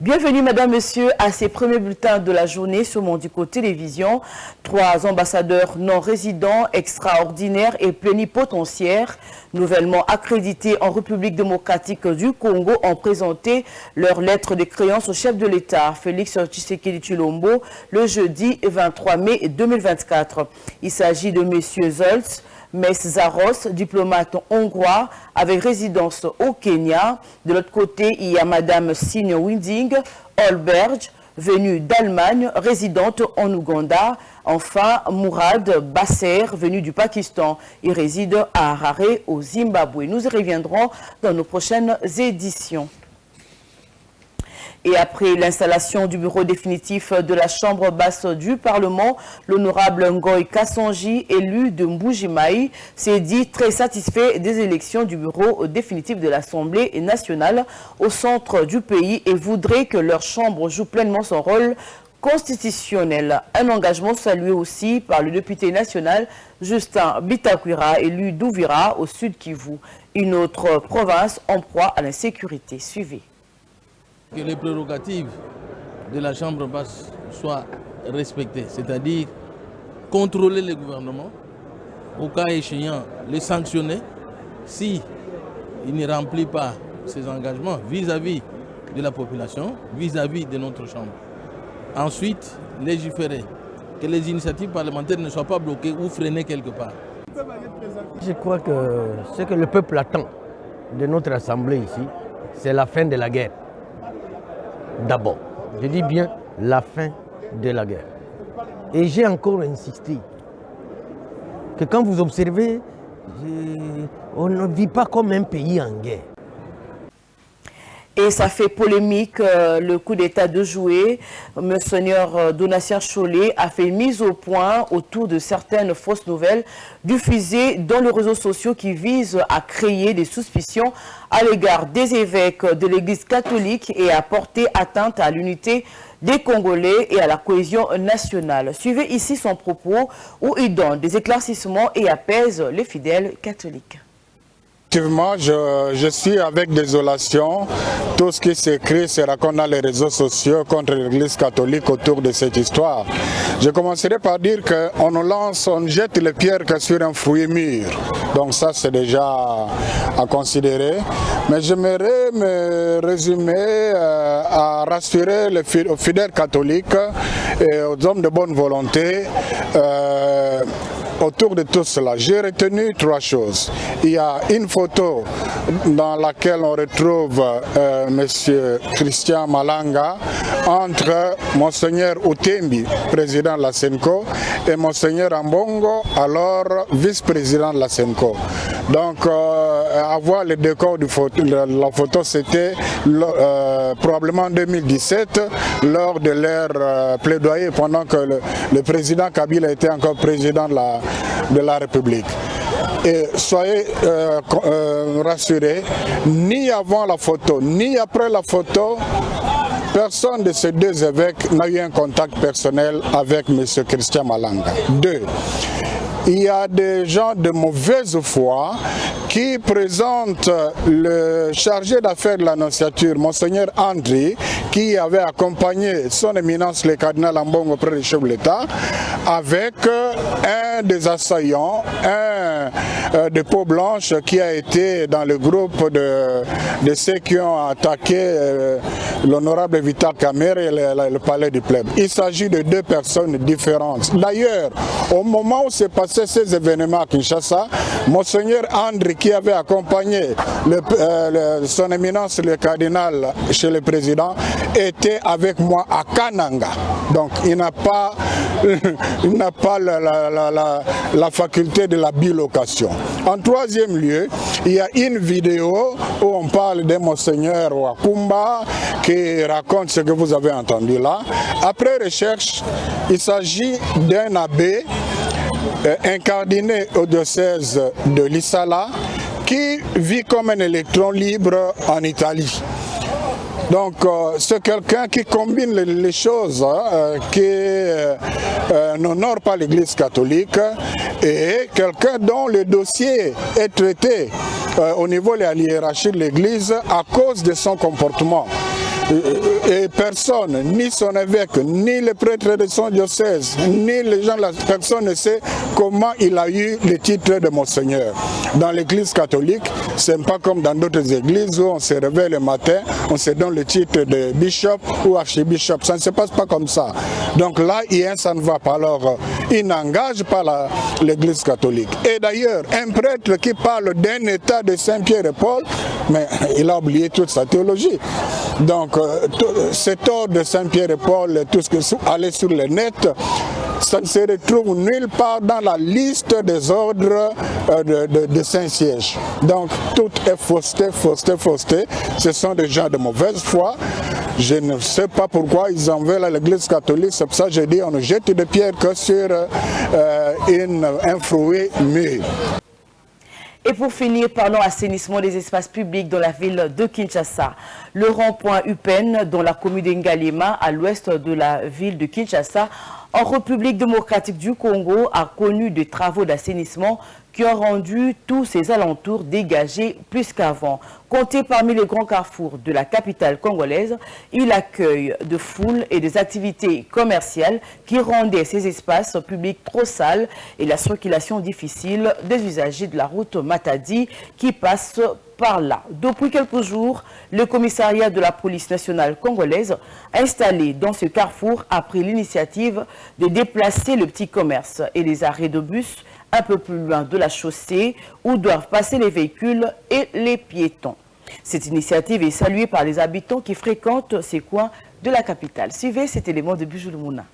Bienvenue, Madame, Monsieur, à ces premiers bulletins de la journée sur Mondico Télévision. 3 ambassadeurs non résidents, extraordinaires et plénipotentiaires, nouvellement accrédités en République démocratique du Congo, ont présenté leur lettre de créance au chef de l'État, Félix Tshisekedi Tshilombo, le jeudi 23 mai 2024. Il s'agit de Messieurs Zoltz, Zaros, diplomate hongrois avec résidence au Kenya. De l'autre côté, il y a Madame Signe Winding Holberg, venue d'Allemagne, résidente en Ouganda. Enfin, Mourad Basser, venu du Pakistan. Il réside à Harare, au Zimbabwe. Nous y reviendrons dans nos prochaines éditions. Et après l'installation du bureau définitif de la Chambre basse du Parlement, l'honorable Ngoï Kassonji, élu de Mbujimaï, s'est dit très satisfait des élections du bureau définitif de l'Assemblée nationale au centre du pays et voudrait que leur Chambre joue pleinement son rôle constitutionnel. Un engagement salué aussi par le député national Justin Bitakwira, élu d'Ouvira au sud Kivu, une autre province en proie à l'insécurité. Suivez. Que les prérogatives de la Chambre basse soient respectées, c'est-à-dire contrôler le gouvernement, au cas échéant les sanctionner si il ne remplit pas ses engagements vis-à-vis de la population, vis-à-vis de notre Chambre. Ensuite, légiférer, que les initiatives parlementaires ne soient pas bloquées ou freinées quelque part. Je crois que ce que le peuple attend de notre Assemblée ici, c'est la fin de la guerre. D'abord, je dis bien la fin de la guerre. Et j'ai encore insisté que quand vous observez, on ne vit pas comme un pays en guerre. Et ça fait polémique, le coup d'état de Joué. Monseigneur Donatien Cholet a fait mise au point autour de certaines fausses nouvelles diffusées dans les réseaux sociaux qui visent à créer des suspicions à l'égard des évêques de l'Église catholique et à porter atteinte à l'unité des Congolais et à la cohésion nationale. Suivez ici son propos où il donne des éclaircissements et apaise les fidèles catholiques. Effectivement, je suis avec désolation. Tout ce qui s'écrit, se raconte dans les réseaux sociaux contre l'Église catholique autour de cette histoire. Je commencerai par dire qu'on nous lance, on jette les pierres que sur un fruit mûr. Donc ça, c'est déjà à considérer. Mais j'aimerais me résumer à rassurer aux fidèles catholiques et aux hommes de bonne volonté. Autour de tout cela, j'ai retenu 3 choses. Il y a une photo dans laquelle on retrouve M. Christian Malanga entre Monseigneur Utembi, président de la Senko, et Monseigneur Ambongo, alors vice-président de la Senko. Donc, avoir le décor de la photo, c'était probablement en 2017, lors de leur plaidoyer, pendant que le président Kabila était encore président de la République. Et soyez rassurés, ni avant la photo, ni après la photo, personne de ces 2 évêques n'a eu un contact personnel avec M. Christian Malanga. 2. Il y a des gens de mauvaise foi qui présentent le chargé d'affaires de l'Annonciature, Monseigneur Andri, qui avait accompagné son éminence le cardinal Ambongo auprès du chef de l'État, avec un des assaillants, un de peau blanche qui a été dans le groupe de ceux qui ont attaqué l'honorable Vital Kamerhe et le palais du Plèbe. Il s'agit de 2 personnes différentes. D'ailleurs, au moment où s'est passé ces événements à Kinshasa, Monseigneur Andri, qui avait accompagné son éminence le cardinal chez le président, était avec moi à Kananga. Donc il n'a pas la faculté de la bilocation. En 3e lieu, il y a une vidéo où on parle de Monseigneur Wakumba qui raconte ce que vous avez entendu là. Après recherche, il s'agit d'un abbé incardiné au diocèse de Lissala qui vit comme un électron libre en Italie. Donc c'est quelqu'un qui combine les choses, qui n'honore pas l'Église catholique et quelqu'un dont le dossier est traité au niveau de la hiérarchie de l'Église à cause de son comportement. Et personne, ni son évêque, ni le prêtre de son diocèse, ni les gens, personne ne sait comment il a eu le titre de Monseigneur. Dans l'église catholique, ce n'est pas comme dans d'autres églises où on se réveille le matin, on se donne le titre de bishop ou archibishop. Ça ne se passe pas comme ça. Donc là, ça ne va pas. Alors, il n'engage pas l'église catholique. Et d'ailleurs, un prêtre qui parle d'un état de Saint-Pierre et Paul, mais il a oublié toute sa théologie. Donc, cet ordre de Saint-Pierre et Paul, tout ce qui allait sur le net, ça ne se retrouve nulle part dans la liste des ordres de Saint-Siège. Donc, tout est fausseté, fausseté, fausseté. Ce sont des gens de mauvaise foi. Je ne sais pas pourquoi ils en veulent à l'église catholique. C'est pour ça que je dis on ne jette des pierres que sur un fruit mûr. Et pour finir, parlons assainissement des espaces publics dans la ville de Kinshasa. Le rond-point UPEN dans la commune d'Ngalema, à l'ouest de la ville de Kinshasa, en République démocratique du Congo, a connu des travaux d'assainissement qui ont rendu tous ses alentours dégagés plus qu'avant. Compté parmi les grands carrefours de la capitale congolaise, il accueille de foules et des activités commerciales qui rendaient ces espaces publics trop sales et la circulation difficile des usagers de la route Matadi qui passent par là. Depuis quelques jours, le commissariat de la police nationale congolaise installé dans ce carrefour a pris l'initiative de déplacer le petit commerce et les arrêts de bus un peu plus loin de la chaussée où doivent passer les véhicules et les piétons. Cette initiative est saluée par les habitants qui fréquentent ces coins de la capitale. Suivez cet élément de Bijou Mouna.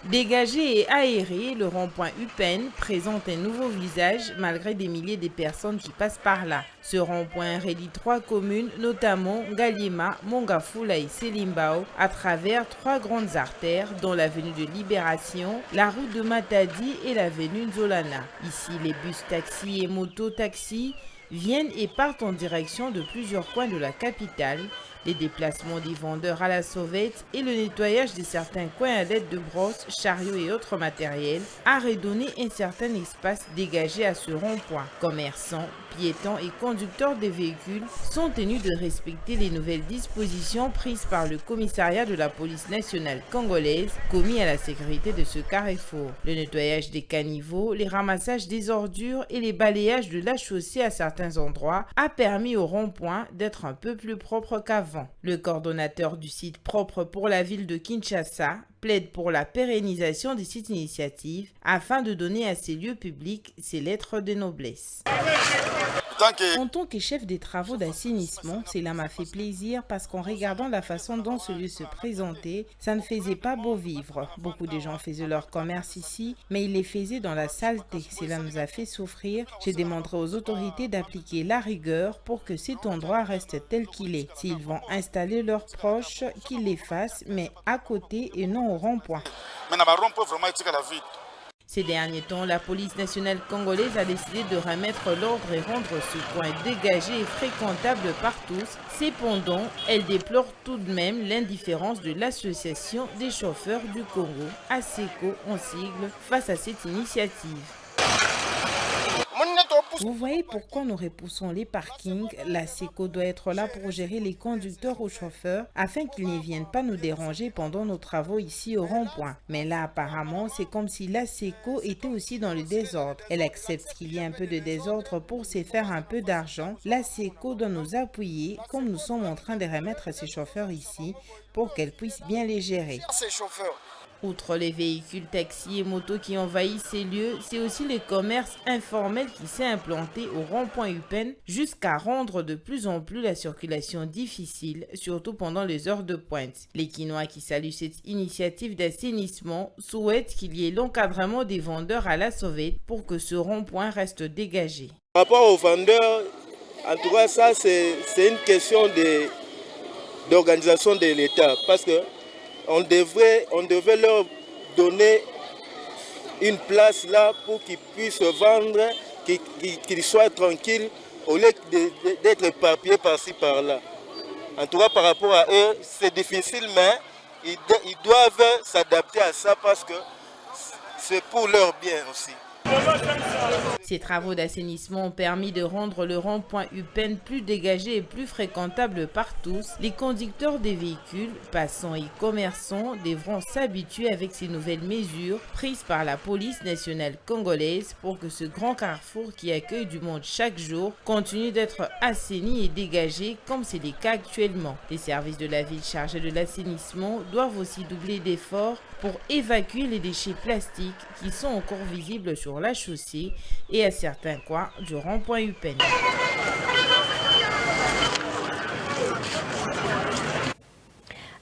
Dégagé et aéré, le rond-point UPEN présente un nouveau visage malgré des milliers de personnes qui passent par là. Ce rond-point relie 3 communes, notamment Ngaliema, Mongafula et Selimbao, à travers 3 grandes artères, dont l'avenue de Libération, la route de Matadi et l'avenue Nzolana. Ici, les bus taxis et motos-taxis viennent et partent en direction de plusieurs coins de la capitale. Les déplacements des vendeurs à la sauvette et le nettoyage de certains coins à l'aide de brosses, chariots et autres matériels a redonné un certain espace dégagé à ce rond-point. Commerçants, piétons et conducteurs de véhicules sont tenus de respecter les nouvelles dispositions prises par le commissariat de la police nationale congolaise commis à la sécurité de ce carrefour. Le nettoyage des caniveaux, les ramassages des ordures et les balayages de la chaussée à certains endroits a permis au rond-point d'être un peu plus propre qu'avant. Le coordonnateur du site propre pour la ville de Kinshasa plaide pour la pérennisation de cette initiative afin de donner à ces lieux publics ces lettres de noblesse. En tant que chef des travaux d'assainissement, cela m'a fait plaisir parce qu'en regardant la façon dont ce lieu se présentait, ça ne faisait pas beau vivre. Beaucoup de gens faisaient leur commerce ici, mais ils les faisaient dans la saleté. Cela nous a fait souffrir. J'ai demandé aux autorités d'appliquer la rigueur pour que cet endroit reste tel qu'il est. S'ils vont installer leurs proches, qu'ils les fassent, mais à côté et non au rond-point. Ces derniers temps, la police nationale congolaise a décidé de remettre l'ordre et rendre ce coin dégagé et fréquentable par tous. Cependant, elle déplore tout de même l'indifférence de l'Association des chauffeurs du Congo, ASECO en sigle, face à cette initiative. Vous voyez pourquoi nous repoussons les parkings. La SECO doit être là pour gérer les conducteurs ou chauffeurs afin qu'ils ne viennent pas nous déranger pendant nos travaux ici au rond-point. Mais là, apparemment, c'est comme si la SECO était aussi dans le désordre. Elle accepte qu'il y ait un peu de désordre pour se faire un peu d'argent. La SECO doit nous appuyer comme nous sommes en train de remettre ces chauffeurs ici pour qu'elle puisse bien les gérer. Outre les véhicules, taxis et motos qui envahissent ces lieux, c'est aussi le commerce informel qui s'est implanté au rond-point UPEN jusqu'à rendre de plus en plus la circulation difficile, surtout pendant les heures de pointe. Les Quinois qui saluent cette initiative d'assainissement souhaitent qu'il y ait l'encadrement des vendeurs à la sauvette pour que ce rond-point reste dégagé. Par rapport aux vendeurs, en tout cas ça c'est une question d'organisation de l'État parce que on devait leur donner une place là pour qu'ils puissent vendre, qu'ils soient tranquilles au lieu d'être éparpillés par-ci par-là. En tout cas, par rapport à eux, c'est difficile, mais ils doivent s'adapter à ça parce que c'est pour leur bien aussi. Ces travaux d'assainissement ont permis de rendre le rond-point UPEN plus dégagé et plus fréquentable par tous. Les conducteurs des véhicules, passants et commerçants devront s'habituer avec ces nouvelles mesures prises par la police nationale congolaise pour que ce grand carrefour qui accueille du monde chaque jour continue d'être assaini et dégagé comme c'est le cas actuellement. Les services de la ville chargés de l'assainissement doivent aussi doubler d'efforts pour évacuer les déchets plastiques qui sont encore visibles sur la chaussée et à certains coins du rond-point UPEN.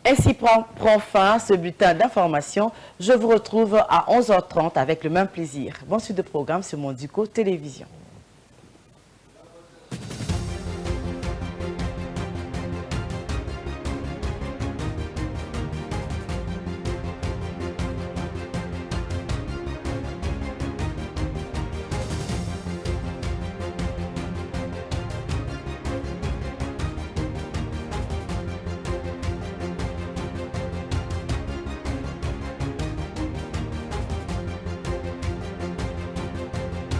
Ainsi prend fin ce bulletin d'information. Je vous retrouve à 11h30 avec le même plaisir. Bonne suite de programme sur Mondico Télévision.